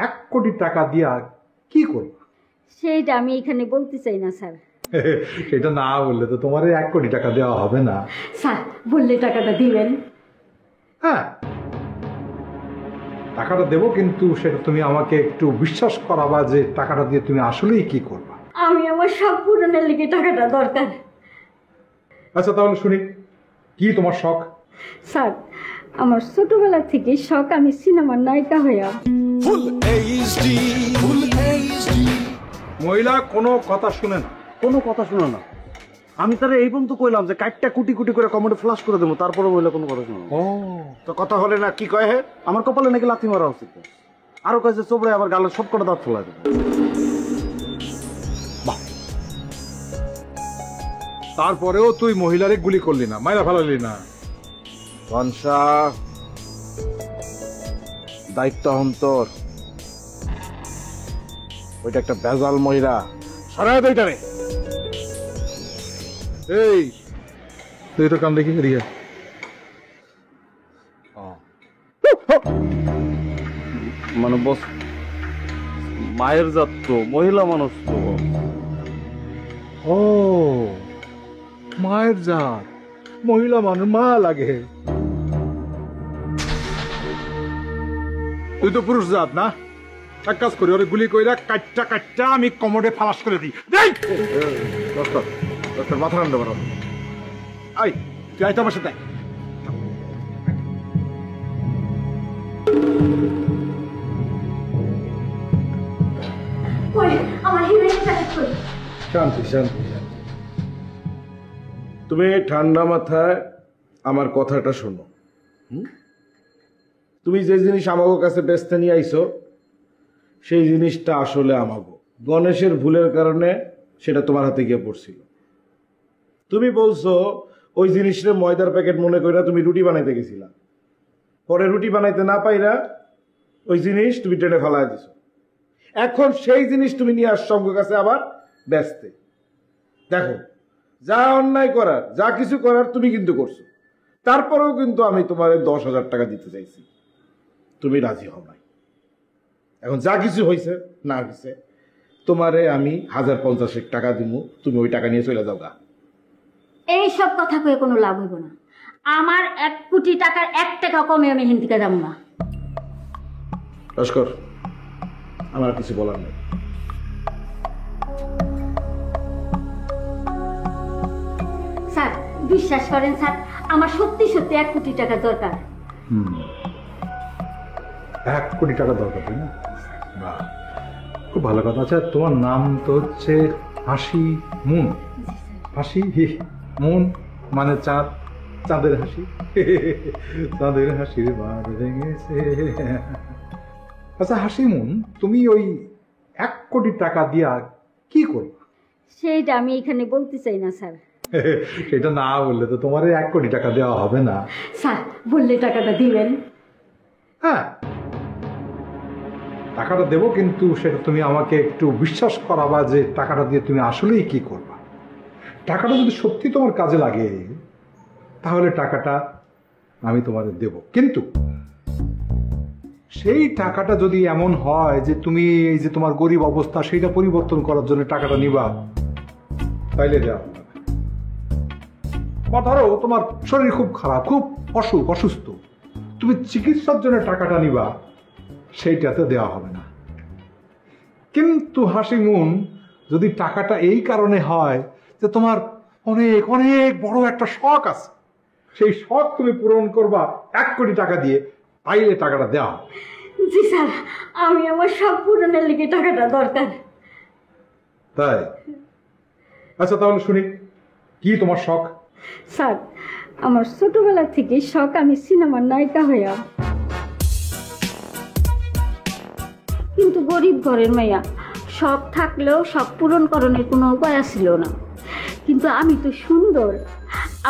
1 কোটি টাকা দিয়া কি করবা? সেইটা আমি এখানে বলতে চাই না স্যার। সেটা না বললে তো তোমার 1 কোটি টাকা দেওয়া হবে না। স্যার বললে টাকাটা দিবেন? হ্যাঁ, টাকাটা দেবো, কিন্তু সেটা তুমি আমাকে একটু বিশ্বাস করাবা যে টাকাটা দিয়ে তুমি আসলেই কি করবা। আমি আমার সব পূরণের লেগে টাকাটা দরকার। আচ্ছা তাহলে শুনি, কি তোমার শখ? স্যার আমার ছোটবেলা থেকে শখ আমি সিনেমার নায়িকা হইয়া। মহিলা কোনো কথা শুনে না। কোনো কথা শুনে না। আমি তারা এই পর্যন্ত কইলাম যে কাটটা কুটি কুটি করে কমেন্টে ফ্লাশ করে দেবো, তারপরে বললে কোনো কথা শুনে না। ও তো কথা হলে না কি কয়? হে আমার কপালে নাকি লাথি মারা উচিত, আরো কয়েছে চোপড়ে আমার গালের সব কটা দাঁত ফেলা দেবে। তারপরেও তুই মহিলারে গুলি করলি না, মাইরা ফেলালি না? কনসা দায়িত্ব অন্তর, ওইটা একটা বেজাল মহিলা, সরাই দইটা রে। এই তুই তো কান দেখি এদিকে। মানে বস মায়ের জাত তো, মহিলা মানুষ তো। ও মায়ের জাত, মহিলা মানুষ মা লাগে। তুই তো পুরুষ জাত না? এক কাজ করি, ওরে গুলি কইরা কাটটা কাটটা আমি কমোডে ফালাস করে দিই। মাথা রান্না বাড়াবো। আই তুই আয় তো আমার সাথে। শান্তি শান্তি। তুমি ঠান্ডা মাথায় আমার কথাটা শোনো। তুমি যে জিনিস আমাগো কাছে বেচতে নিয়ে আইছো, সেই জিনিসটা আসলে আমাগো। গণেশের ভুলের কারণে সেটা তোমার হাতে গিয়ে পড়ছিল। তুমি বলছো ওই জিনিসটা ময়দার প্যাকেট মনে কইরা তুমি রুটি বানাইতে গেছিলা, পরে রুটি বানাইতে না পাইরা ওই জিনিস তুমি টেনে ফেলাই দিছো। এখন সেই জিনিস তুমি নিয়ে আসছো আমার কাছে আবার বেচতে। দেখো, যা অন্যায় করার, যা কিছু করার তুমি কিন্তু করছো, তারপরেও কিন্তু আমি তোমার 10,000 টাকা দিতে চাইছি, তুমি রাজি হও নাই। এখন যা কিছু হয়েছে না হয়েছে, তোমারে আমি 1,050 টাকা দিব, তুমি ওই টাকা নিয়ে চলে যাও গা। এইসব কথা কয়ে কোনো লাভ হইব না। আমার 1 কোটি টাকার 1 টাকা কমে আমি হিন্দিকে যাবো না। লস্কর, আমার কিছু বলার নেই। স্যার বিশ্বাস করেন স্যার, আমার সত্যি সত্যি 1 কোটি টাকা দরকার। 1 কোটি টাকা দরকার, তাই না? বাহ, খুব ভালো কথা। আচ্ছা তোমার নাম তো হচ্ছে হাসি মুন। হাসি মুন মানে চাঁদ, চাঁদের হাসি। চাঁদের হাসির বাঁধ ভেঙেছে। আচ্ছা হাসি মুন, তুমি ওই 1 কোটি টাকা দিয়া কি করবা? সেইটা আমি এখানে বলতে চাই না স্যার। সেটা না বললে তো তোমার 1 কোটি টাকা দেওয়া হবে না। স্যার বললে টাকাটা দিবেন? হ্যাঁ, টাকাটা দেবো, কিন্তু সেটা তুমি আমাকে একটু বিশ্বাস করাবা যে টাকাটা দিয়ে তুমি আসলেই কি করবা। টাকাটা যদি সত্যি তোমার কাজে লাগে তাহলে টাকাটা আমি তোমাদের দেব, কিন্তু সেই টাকাটা যদি এমন হয় যে তুমি এই যে তোমার গরিব অবস্থা সেইটা পরিবর্তন করার জন্য টাকাটা নিবা, তাইলে দেওয়া হবে না। বা ধরো তোমার শরীর খুব খারাপ, খুব অসুস্থ, তুমি চিকিৎসার জন্য টাকাটা নিবা, সেইটাতে দেওয়া হবে না। কিন্তু হাসি মুন, যদি টাকাটা এই কারণে হয় যে তোমার অনেক অনেক বড় একটা শখ আছে, সেই শখ তুমি পূরণ করবা 1 কোটি টাকা দিয়ে, তাইলে টাকাটা দেওয়া হবে। জি স্যার, আমি আমার সব পূরণের লেগে টাকাটা দরকার। তাই? আচ্ছা তাহলে শুনি, কি তোমার শখ? স্যার আমার ছোটবেলা থেকে শখ আমি সিনেমার নায়িকা হইয়া। কিন্তু গরিব ঘরের মেয়া, শখ থাকলেও শখ পূরণ করণের কোনো উপায় ছিল না। কিন্তু আমি তো সুন্দর,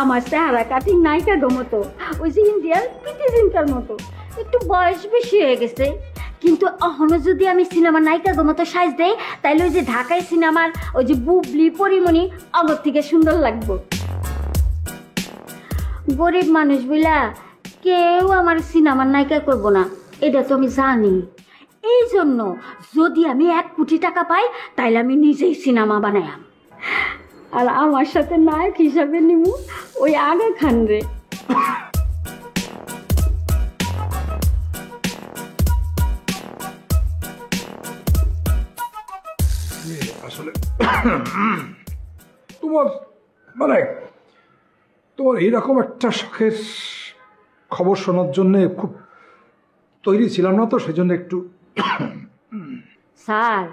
আমার চেহারা কাটিং নায়িকা মতো, ওই যে ইন্ডিয়ার প্রীতি জিন্টার মতো। একটু বয়স বেশি হয়ে গেছে, কিন্তু এখনো যদি আমি সিনেমার নায়িকা মতো সাজ দেই, তাইলে ওই যে ঢাকায় সিনেমার ওই যে বুবলি পরিমণি আগর থেকে সুন্দর লাগবো। গরিব মানুষ বইলা কেউ আমার সিনেমার নায়িকা করবো না, এটা তো আমি জানি। এই জন্য যদি আমি 1 কোটি টাকা পাই তাইলে আমি নিজেই সিনেমা বানাইলাম, আর আমার সাথে নায়ক হিসাবে নিব ওই আগা খান রে। আসলে তোমার মানে তোমার এইরকম একটা শখের খবর শোনার জন্য খুব তৈরি ছিলাম না, তো সেই জন্য একটু স্যার,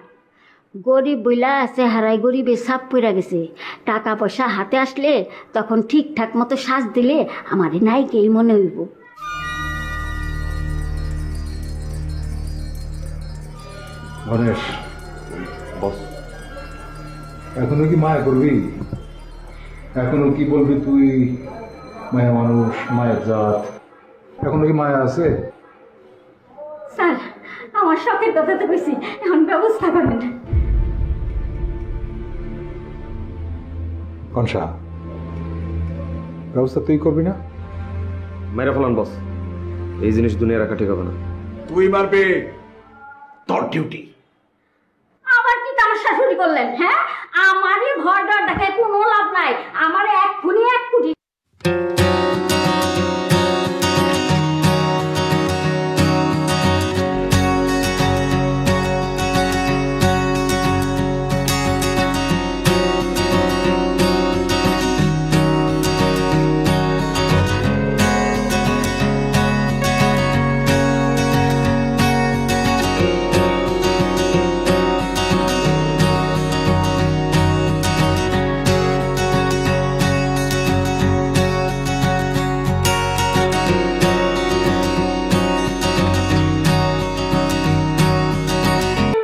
গরিব বইলা চেহারায় গরিবের ছাপ পড়া গেছে। টাকা পয়সা হাতে আসলে তখন ঠিকঠাক মতো সাজ দিলে আমার নায়িকেই মনে হইব। গণেশ, বস, এখনো কি মায়া করবি? এখনো কি বলবি তুই মায়া মানুষ, মায়ের জাত? এখনো কি মায়া আছে? স্যার, আমার শখের কথা তো কইছি, এখন ব্যবস্থা করেন। কনসা, ব্যবস্থা তুই করবি না? মেরে ফেলান বস, এই জিনিস দুনিয়া রাখা ঠিক হবে না। তুই মারবি, তোর ডিউটি। আবার কি তার শাশুড়ি করলেন? হ্যাঁ, আমারই ঘর দর দেখায় কোনো লাভ নাই। আমার 1 কোটি।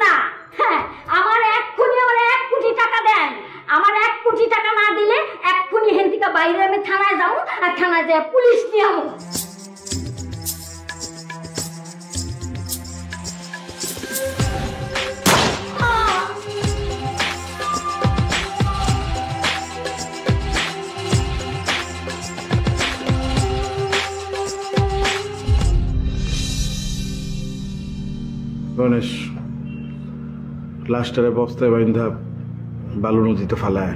না, হ্যাঁ, আমার 1 কোটি টাকা দেন। আমার 1 কোটি টাকা না দিলে এক্ষুনি হেন থেকে বাইরে আমি থানায় যাবো, আর থানায় যায় পুলিশ নিয়ে যাবো। গণেশ, লাস্টারে বস্তায় বাইন্ধা বালু নদীতে ফালায়।